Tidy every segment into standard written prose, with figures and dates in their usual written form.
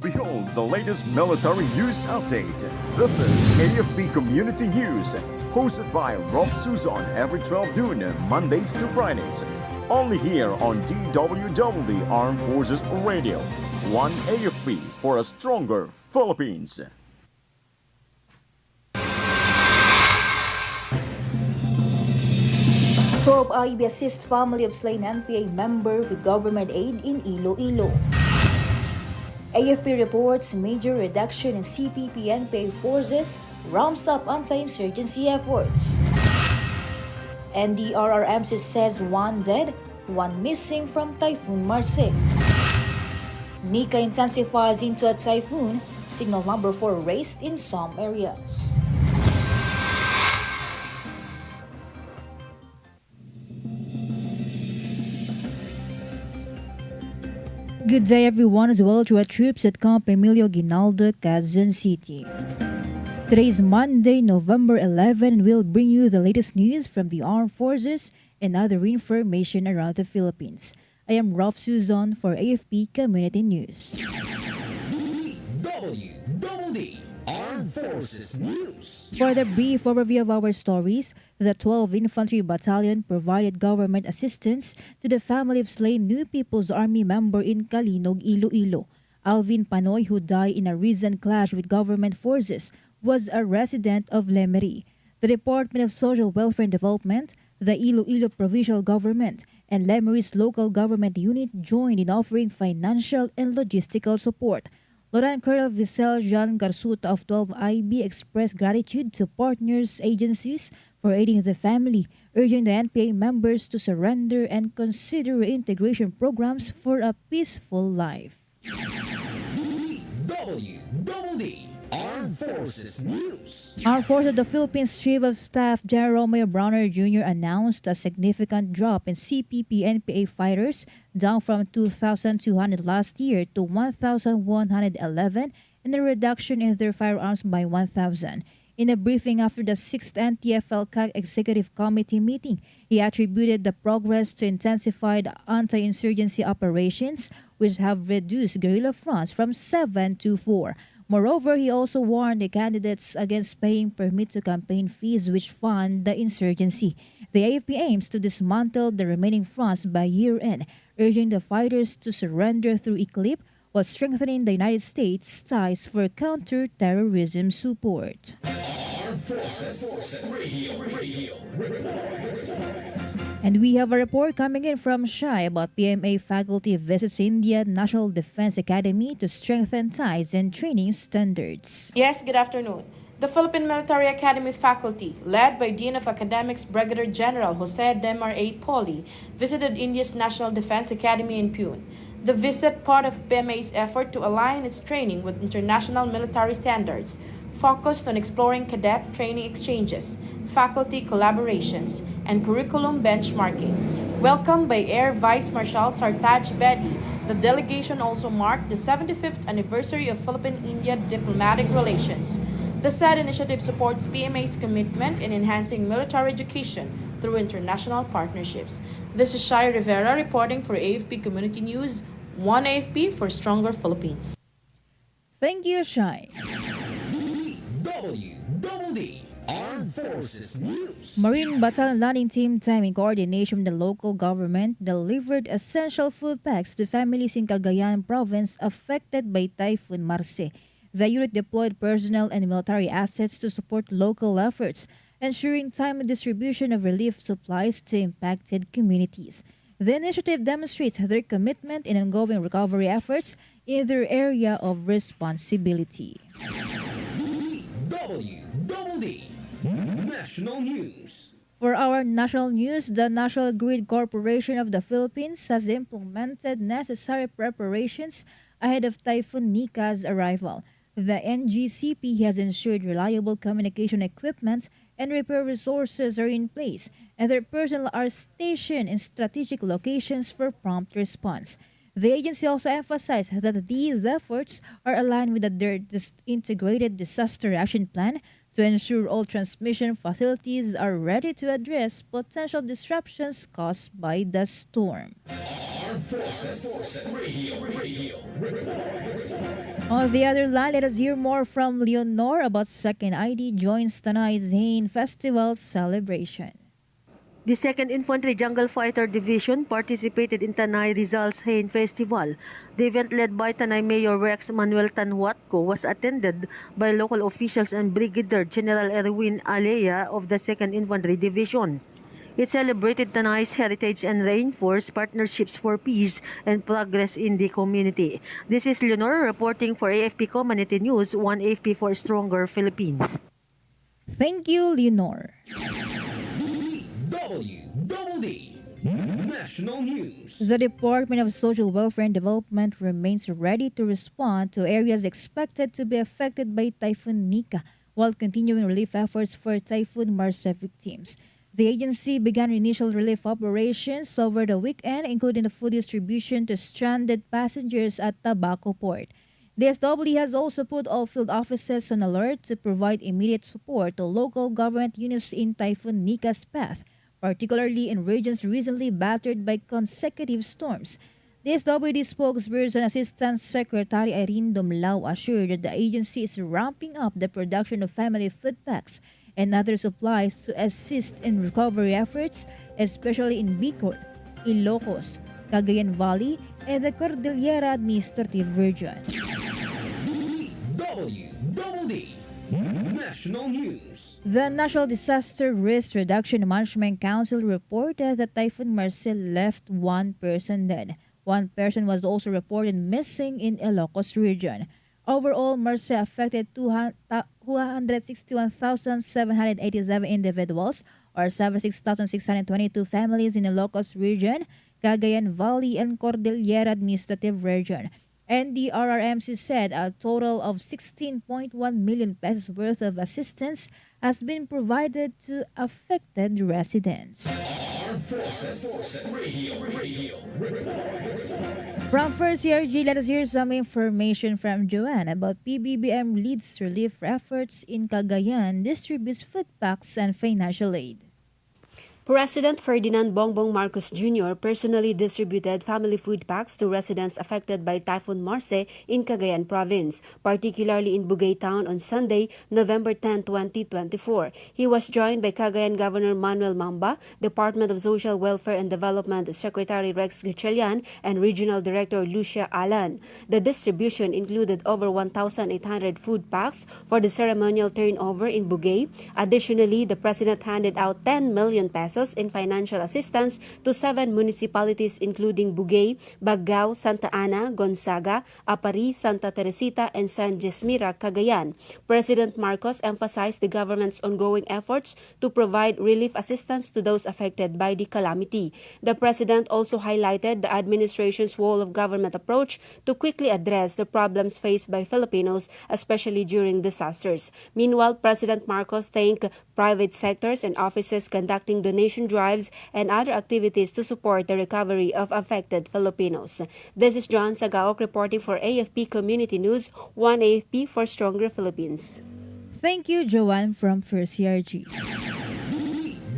Behold the latest military news update. This is AFP Community News, hosted by Rofh Suzon every 12 noon, Mondays to Fridays. Only here on DWDD Armed Forces Radio. One AFP for a stronger Philippines. Job IB assist family of slain NPA member with government aid in Iloilo. AFP reports major reduction in CPP NPA forces ramps up anti-insurgency efforts. NDRRMC says one dead, one missing from Typhoon Marce. Nika intensifies into a typhoon, signal number 4 raised in some areas. Good day everyone, as well to our troops at Camp Emilio Ginaldo, Quezon City. Today is Monday, November 11, and we'll bring you the latest news from the armed forces and other information around the Philippines. I am Rofh Suzon for AFP Community News. DWDD Armed Forces News. For the brief overview of our stories, the 12th Infantry Battalion provided government assistance to the family of slain New People's Army member in Calinog, Iloilo. Alvin Panoy, who died in a recent clash with government forces, was a resident of Lemery. The Department of Social Welfare and Development, the Iloilo Provincial Government, and Lemery's local government unit joined in offering financial and logistical support. Lieutenant Colonel Vicel Jean Garsuta of 12 IB expressed gratitude to partners agencies for aiding the family, urging the NPA members to surrender and consider reintegration programs for a peaceful life. DWDD Armed Forces News. Armed Forces of the Philippines Chief of Staff General Romeo Browner Jr. announced a significant drop in CPP NPA fighters, down from 2,200 last year to 1,111, and a reduction in their firearms by 1,000. In a briefing after the 6th NTFL-CAC Executive Committee meeting, he attributed the progress to intensified anti-insurgency operations, which have reduced guerrilla fronts from 7 to 4. Moreover, he also warned the candidates against paying permit-to-campaign fees which fund the insurgency. The AFP aims to dismantle the remaining fronts by year-end, urging the fighters to surrender through ECLIP while strengthening the United States' ties for counter-terrorism support. Armed Forces Radio Report. And we have a report coming in from Shai about PMA faculty visits India National Defense Academy to strengthen ties and training standards. Yes, good afternoon. The Philippine Military Academy faculty, led by Dean of Academics Brigadier General Jose Demar A. Poli, visited India's National Defense Academy in Pune. The visit, part of PMA's effort to align its training with international military standards, focused on exploring cadet training exchanges, faculty collaborations, and curriculum benchmarking. Welcomed by Air Vice Marshal Sartaj Bedi, the delegation also marked the 75th anniversary of Philippine-India diplomatic relations. The said initiative supports PMA's commitment in enhancing military education through international partnerships. This is Shai Rivera reporting for AFP Community News, One AFP for Stronger Philippines. Thank you, Shai. DWDD Armed Forces News. Marine Battalion Landing Team Time in coordination with the local government delivered essential food packs to families in Cagayan province affected by Typhoon Marce. The unit deployed personnel and military assets to support local efforts, ensuring timely distribution of relief supplies to impacted communities. The initiative demonstrates their commitment in ongoing recovery efforts in their area of responsibility. DWDD National News. For our national news, the National Grid Corporation of the Philippines has implemented necessary preparations ahead of Typhoon Nika's arrival. The NGCP has ensured reliable communication equipment and repair resources are in place, and their personnel are stationed in strategic locations for prompt response. The agency also emphasized that these efforts are aligned with their integrated disaster action plan to ensure all transmission facilities are ready to address potential disruptions caused by the storm. Armed Forces Radio Report. On the other line, let us hear more from Leonor about Second ID joins Tanay Zain Festival celebration. The 2nd Infantry Jungle Fighter Division participated in Tanay Rizal's Hain Festival. The event led by Tanay Mayor Rex Manuel Tanhuatco was attended by local officials and Brigadier General Erwin Alea of the 2nd Infantry Division. It celebrated Tanay's heritage and reinforced partnerships for peace and progress in the community. This is Leonor reporting for AFP Community News, 1 AFP for Stronger Philippines. Thank you, Leonor. DWDD National News. The Department of Social Welfare and Development remains ready to respond to areas expected to be affected by Typhoon Nika while continuing relief efforts for Typhoon Marsa victims. The agency began initial relief operations over the weekend, including the food distribution to stranded passengers at Tabaco Port. The SW has also put all field offices on alert to provide immediate support to local government units in Typhoon Nika's path, particularly in regions recently battered by consecutive storms. The SWD spokesperson Assistant Secretary Irene Domlao assured that the agency is ramping up the production of family food packs and other supplies to assist in recovery efforts, especially in Bicol, Ilocos, Cagayan Valley, and the Cordillera Administrative Region. DWDD National News. The National Disaster Risk Reduction Management Council reported that Typhoon Marcel left one person dead. One person was also reported missing in Ilocos region. Overall, Marcel affected 261,787 individuals or 76,622 families in Ilocos region, Cagayan Valley, and Cordillera Administrative Region. And the RRMC said a total of 16.1 million pesos worth of assistance has been provided to affected residents. Armed Forces Radio Report. From First CRG, let us hear some information from Joanne about PBBM leads relief efforts in Cagayan, distributes food packs and financial aid. President Ferdinand Bongbong Marcos Jr. personally distributed family food packs to residents affected by Typhoon Marce in Cagayan Province, particularly in Bugay Town on Sunday, November 10, 2024. He was joined by Cagayan Governor Manuel Mamba, Department of Social Welfare and Development Secretary Rex Gatchalian, and Regional Director Lucia Alan. The distribution included over 1,800 food packs for the ceremonial turnover in Bugay. Additionally, the President handed out 10 million pesos in financial assistance to 7 municipalities including Bugay, Baggao, Santa Ana, Gonzaga, Apari, Santa Teresita, and San Jesmira, Cagayan. President Marcos emphasized the government's ongoing efforts to provide relief assistance to those affected by the calamity. The President also highlighted the administration's whole-of-government approach to quickly address the problems faced by Filipinos, especially during disasters. Meanwhile, President Marcos thanked private sectors and offices conducting donation drives and other activities to support the recovery of affected Filipinos. This is John Sagaok reporting for AFP Community News, 1 AFP for Stronger Philippines. Thank you, Joanne from First CRG.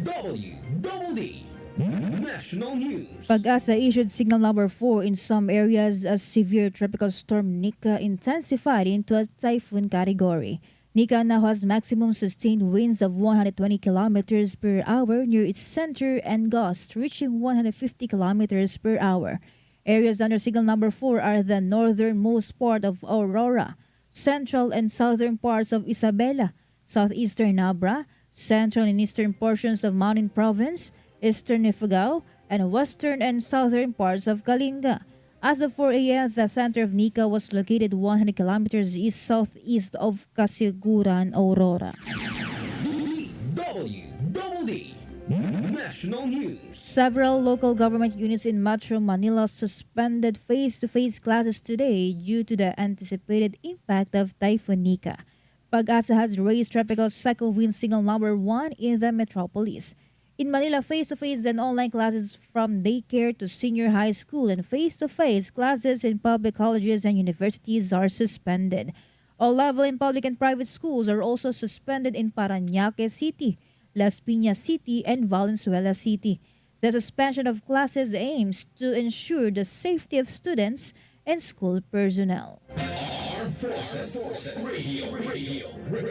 DWDD National News. Pag-asa issued signal number 4 in some areas as severe tropical storm Nika intensified into a typhoon category. Nika now has maximum sustained winds of 120 kilometers per hour near its center and gusts reaching 150 kilometers per hour. Areas under signal number 4 are the northernmost part of Aurora, central and southern parts of Isabela, southeastern Nabra, central and eastern portions of Mountain Province, eastern Ifugao, and western and southern parts of Kalinga. As of 4 a.m., the center of Nika was located 100 kilometers east-southeast of Casiguran, Aurora. DWDD National News. Several local government units in Metro Manila suspended face-to-face classes today due to the anticipated impact of Typhoon Nika. Pag-asa has raised tropical cycle wind signal number 1 in the metropolis. In Manila, face-to-face and online classes from daycare to senior high school and face-to-face classes in public colleges and universities are suspended. All level in public and private schools are also suspended in Parañaque City, Las Piñas City, and Valenzuela City. The suspension of classes aims to ensure the safety of students and school personnel. Armed Forces Radio Report.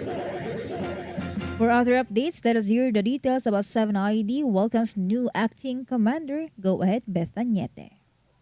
For other updates, let us hear the details about 7ID welcomes new acting commander. Go ahead, Beth Añete.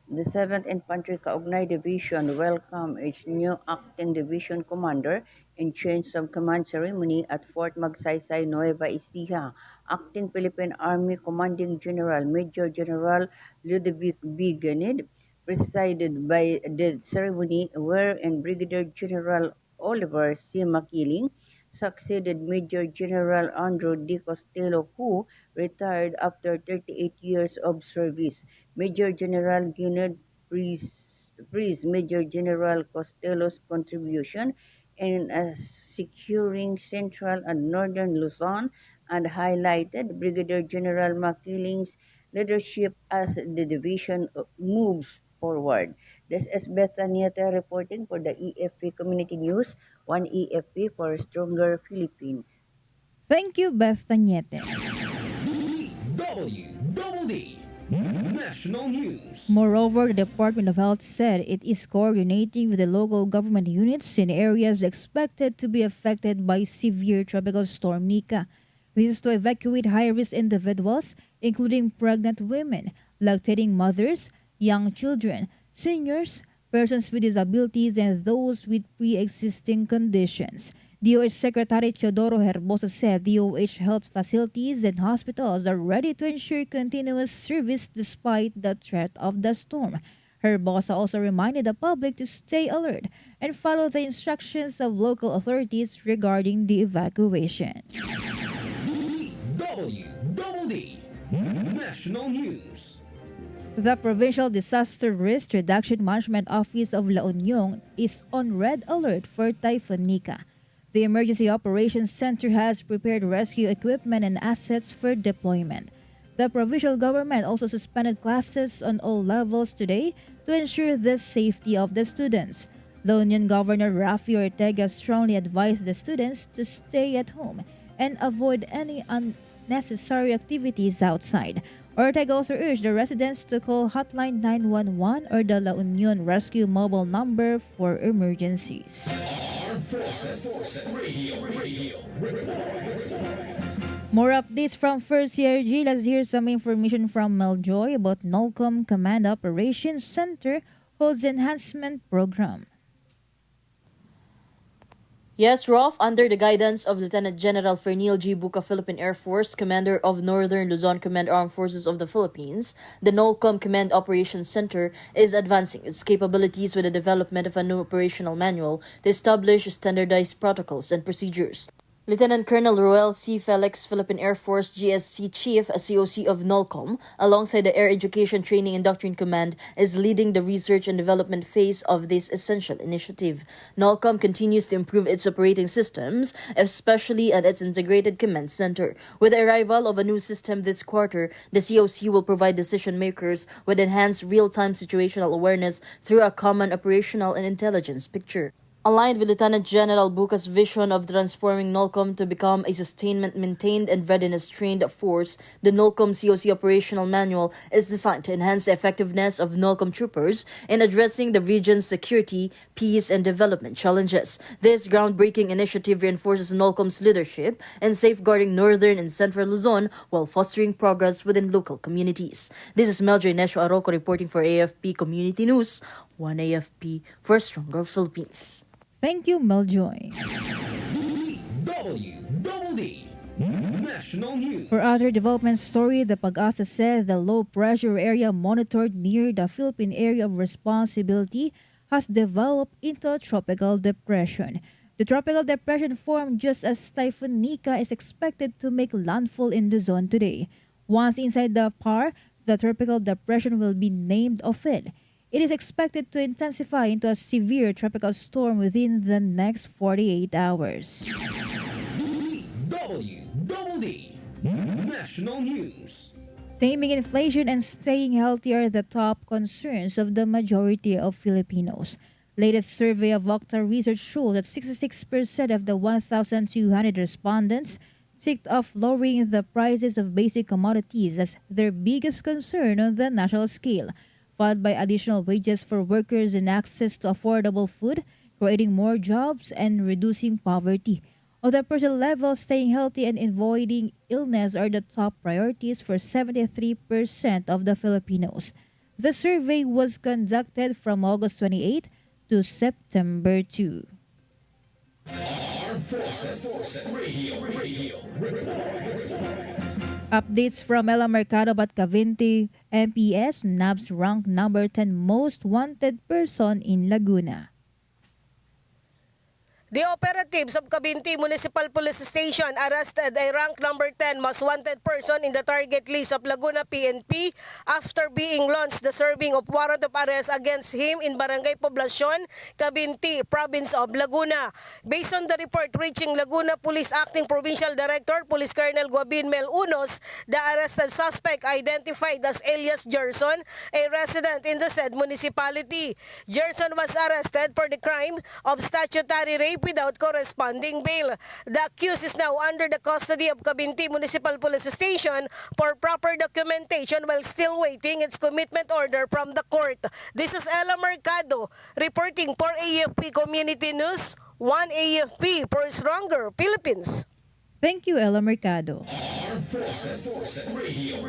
The 7th Infantry Kaugnay Division welcomed its new acting division commander in change of command ceremony at Fort Magsaysay, Nueva Ecija. Acting Philippine Army Commanding General Major General Ludovic B. Ganid presided by the ceremony, wherein Brigadier General Oliver C. Makiling succeeded Major General Andrew D. Costello, who retired after 38 years of service. Major General Guinard praised Major General Costello's contribution in securing central and northern Luzon and highlighted Brigadier General Makiling's leadership as the division moves forward. This is Beth Anieta reporting for the AFP Community News, one AFP for Stronger Philippines. Thank you, Beth Añete. DWDD National News. Moreover, the Department of Health said it is coordinating with the local government units in areas expected to be affected by severe tropical storm Nika. This is to evacuate high-risk individuals, including pregnant women, lactating mothers, young children, seniors, persons with disabilities, and those with pre-existing conditions. DOH Secretary Teodoro Herbosa said DOH health facilities and hospitals are ready to ensure continuous service despite the threat of the storm. Herbosa also reminded the public to stay alert and follow the instructions of local authorities regarding the evacuation. DWDD National News. The Provincial Disaster Risk Reduction Management Office of La Union is on red alert for Typhoon Nika. The Emergency Operations Center has prepared rescue equipment and assets for deployment. The provincial government also suspended classes on all levels today to ensure the safety of the students. La Union Governor Rofh Ortega strongly advised the students to stay at home and avoid any unnecessary activities outside. Ortega also urged the residents to call Hotline 911 or the La Union Rescue Mobile number for emergencies. Armed Forces Radio Report. More updates from First CRG. Let's hear some information from Meljoy about NOLCOM Command Operations Center holds enhancement program. Yes, Rofh, under the guidance of Lieutenant General Fernil G. Buca, Philippine Air Force, Commander of Northern Luzon Command Armed Forces of the Philippines, the NOLCOM Command Operations Center is advancing its capabilities with the development of a new operational manual to establish standardized protocols and procedures. Lieutenant Colonel Roel C. Felix, Philippine Air Force GSC Chief, COC of NOLCOM, alongside the Air Education Training and Doctrine Command, is leading the research and development phase of this essential initiative. NOLCOM continues to improve its operating systems, especially at its Integrated Command Center. With the arrival of a new system this quarter, the COC will provide decision makers with enhanced real-time situational awareness through a common operational and intelligence picture. Aligned with Lieutenant General Buca's vision of transforming NOLCOM to become a sustainment-maintained and readiness-trained force, the NOLCOM COC Operational Manual is designed to enhance the effectiveness of NOLCOM troopers in addressing the region's security, peace, and development challenges. This groundbreaking initiative reinforces NOLCOM's leadership in safeguarding northern and central Luzon while fostering progress within local communities. This is Meljoy Nesho Arroco reporting for AFP Community News, one AFP for Stronger Philippines. Thank you, Meljoy. DWDD National News. For other development story, the Pag-asa said the low-pressure area monitored near the Philippine Area of Responsibility has developed into a tropical depression. The tropical depression formed just as Typhoon Nika is expected to make landfall in Luzon today. Once inside the PAR, the tropical depression will be named of it. It is expected to intensify into a severe tropical storm within the next 48 hours. DWDD National News. Taming inflation and staying healthy are the top concerns of the majority of Filipinos. Latest survey of Octa Research shows that 66% of the 1,200 respondents seeked off lowering the prices of basic commodities as their biggest concern on the national scale, followed by additional wages for workers and access to affordable food, creating more jobs and reducing poverty. On the personal level, staying healthy and avoiding illness are the top priorities for 73% of the Filipinos. The survey was conducted from August 28 to September 2. Armed Forces Radio. Updates from Ella Mercado at Cavite MPS, NABS ranked number 10 most wanted person in Laguna. The operatives of Cavinti Municipal Police Station arrested a rank number 10 most wanted person in the target list of Laguna PNP after being launched the serving of warrant of arrest against him in Barangay Poblacion, Cavinti, Province of Laguna. Based on the report reaching Laguna Police Acting Provincial Director, Police Colonel Guabin Mel Unos, the arrested suspect identified as alias Gerson, a resident in the said municipality. Gerson was arrested for the crime of statutory rape without corresponding bail. The accused is now under the custody of Cavinti Municipal Police Station for proper documentation while still waiting its commitment order from the court. This is Ella Mercado reporting for AFP Community News, 1 AFP for Stronger Philippines. Thank you, Ella Mercado. Armed Forces Radio.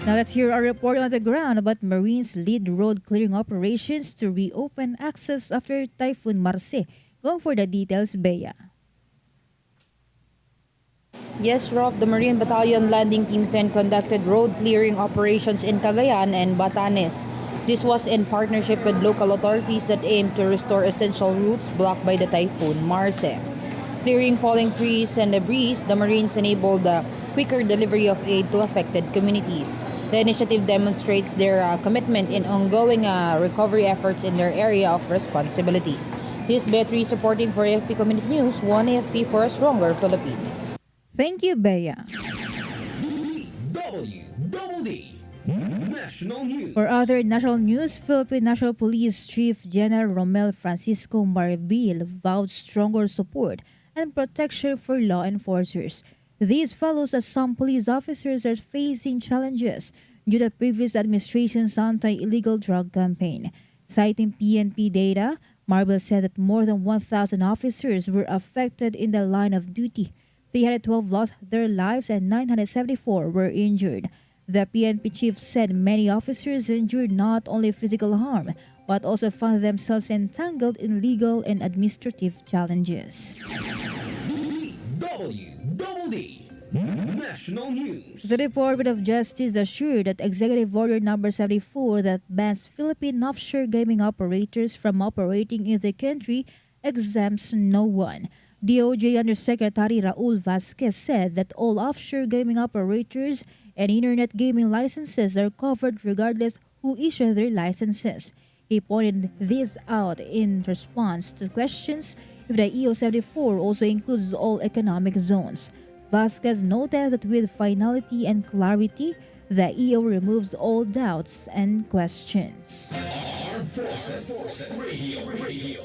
Now let's hear a report on the ground about Marines lead road clearing operations to reopen access after Typhoon Marce. Go for the details, Bea. Yes, Rofh, the Marine Battalion Landing Team 10 conducted road clearing operations in Cagayan and Batanes. This was in partnership with local authorities that aim to restore essential routes blocked by the Typhoon Marce. Clearing falling trees and debris, the Marines enabled the quicker delivery of aid to affected communities. The initiative demonstrates their commitment in ongoing recovery efforts in their area of responsibility. This is Beatrice supporting for AFP Community News, 1 AFP for a Stronger Philippines. Thank you, Bea. DWDD National News. For other national news, Philippine National Police Chief General Romel Francisco Marbil vowed stronger support and protection for law enforcers. This follows as some police officers are facing challenges due to previous administration's anti-illegal drug campaign. Citing PNP data, Marbil said that more than 1,000 officers were affected in the line of duty. 312 lost their lives and 974 were injured. The PNP chief said many officers injured not only physical harm, but also found themselves entangled in legal and administrative challenges. DWDD National News. The Department of Justice assured that Executive Order Number 74 that bans Philippine offshore gaming operators from operating in the country exempts no one. DOJ Undersecretary Raul Vasquez said that all offshore gaming operators and internet gaming licenses are covered regardless who issues their licenses. He pointed this out in response to questions if the EO74 also includes all economic zones. Vasquez noted that with finality and clarity, the EO removes all doubts and questions. Armed Forces Radio.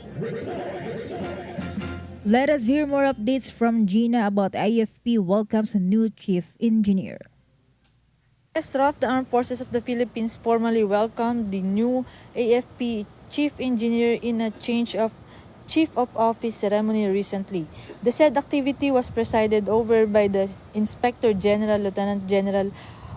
Let us hear more updates from Gina about AFP welcomes a new chief engineer. Yes, Rofh, the Armed Forces of the Philippines formally welcomed the new AFP chief engineer in a change of Chief of Office ceremony recently. The said activity was presided over by the Inspector General Lieutenant General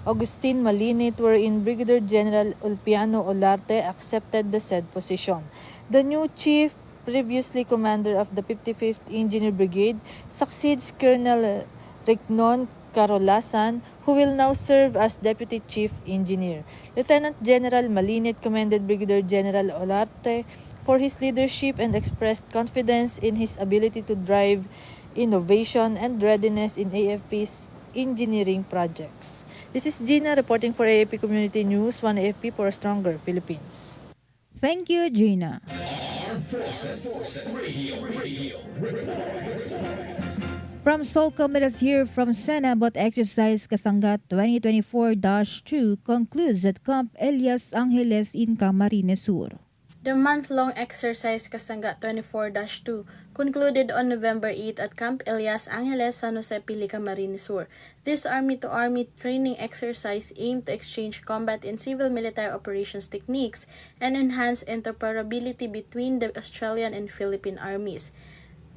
Agustin Malinit, wherein Brigadier General Ulpiano Olarte accepted the said position. The new chief, previously commander of the 55th Engineer Brigade, succeeds Colonel Rignon Carolasan, who will now serve as Deputy Chief Engineer. Lieutenant General Malinit commended Brigadier General Olarte for his leadership and expressed confidence in his ability to drive innovation and readiness in AFP's engineering projects. This is Gina reporting for AFP Community News, 1 AFP for a Stronger Philippines. Thank you, Gina. Armed Forces Radio. From Solcom, let us hear from Sena about exercise Kasangat 2024-2 concludes at Camp Elias Angeles in Camarines Sur. The month-long exercise Kasangga 24-2 concluded on November 8 at Camp Elias Angeles, San Jose, Pilica, Camarines Sur. This army-to-army training exercise aimed to exchange combat and civil-military operations techniques and enhance interoperability between the Australian and Philippine armies.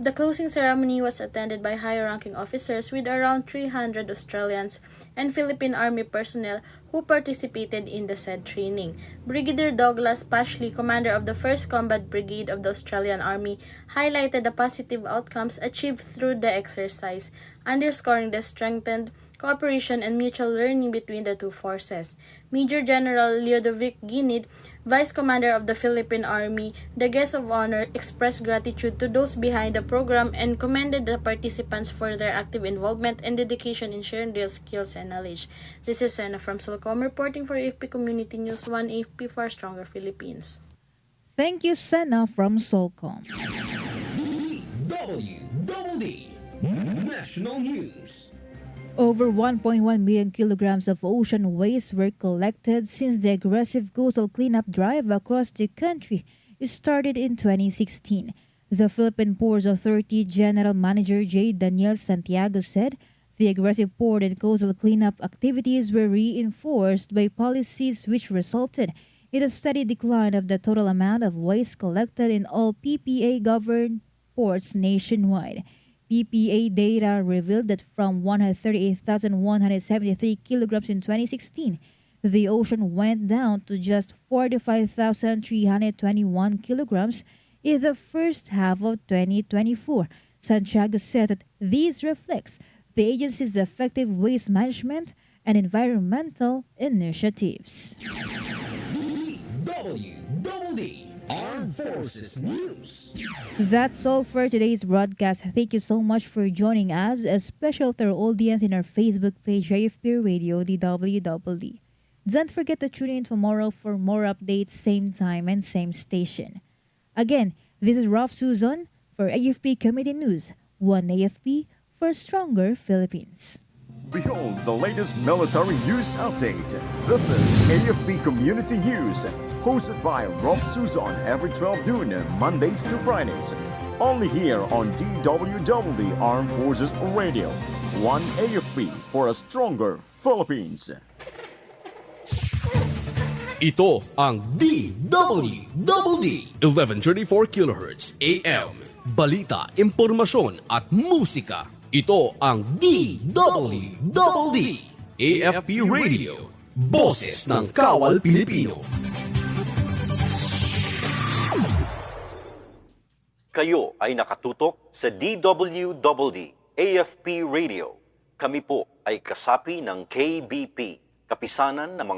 The closing ceremony was attended by high-ranking officers with around 300 Australians and Philippine Army personnel who participated in the said training. Brigadier Douglas Pashley, commander of the 1st Combat Brigade of the Australian Army, highlighted the positive outcomes achieved through the exercise, underscoring the strengthened cooperation and mutual learning between the two forces. Major General Ludovic Ginid, Vice Commander of the Philippine Army, the guest of honor, expressed gratitude to those behind the program and commended the participants for their active involvement and dedication in sharing their skills and knowledge. This is Senna from Solcom reporting for AFP Community News 1, AFP for Stronger Philippines. Thank you, Senna from Solcom. DWDD National News. Over 1.1 million kilograms of ocean waste were collected since the aggressive coastal cleanup drive across the country started in 2016. The Philippine Ports Authority General Manager J. Daniel Santiago said the aggressive port and coastal cleanup activities were reinforced by policies which resulted in a steady decline of the total amount of waste collected in all PPA-governed ports nationwide. PPA data revealed that from 138,173 kilograms in 2016, the ocean went down to just 45,321 kilograms in the first half of 2024. Santiago said that this reflects the agency's effective waste management and environmental initiatives. DWDD Armed Forces News. That's all for today's broadcast. Thank you so much for joining us, especially to our audience in our Facebook page, AFP Radio DWDD. Don't forget to tune in tomorrow for more updates, same time and same station. Again, this is Rofh Suzon for AFP Community News, 1 AFP for Stronger Philippines. Behold the latest military news update. This is AFP Community News, hosted by Rofh Suzon every 12 noon, Mondays to Fridays. Only here on DWDD Armed Forces Radio. 1 AFP for a Stronger Philippines. Ito ang DWDD 1134 kHz AM. Balita, impormasyon at musika. Ito ang DWDD AFP Radio. Boses ng Kawal Pilipino. Kayo ay nakatutok sa DWDD AFP Radio. Kami po ay kasapi ng KBP, Kapisanan ng mga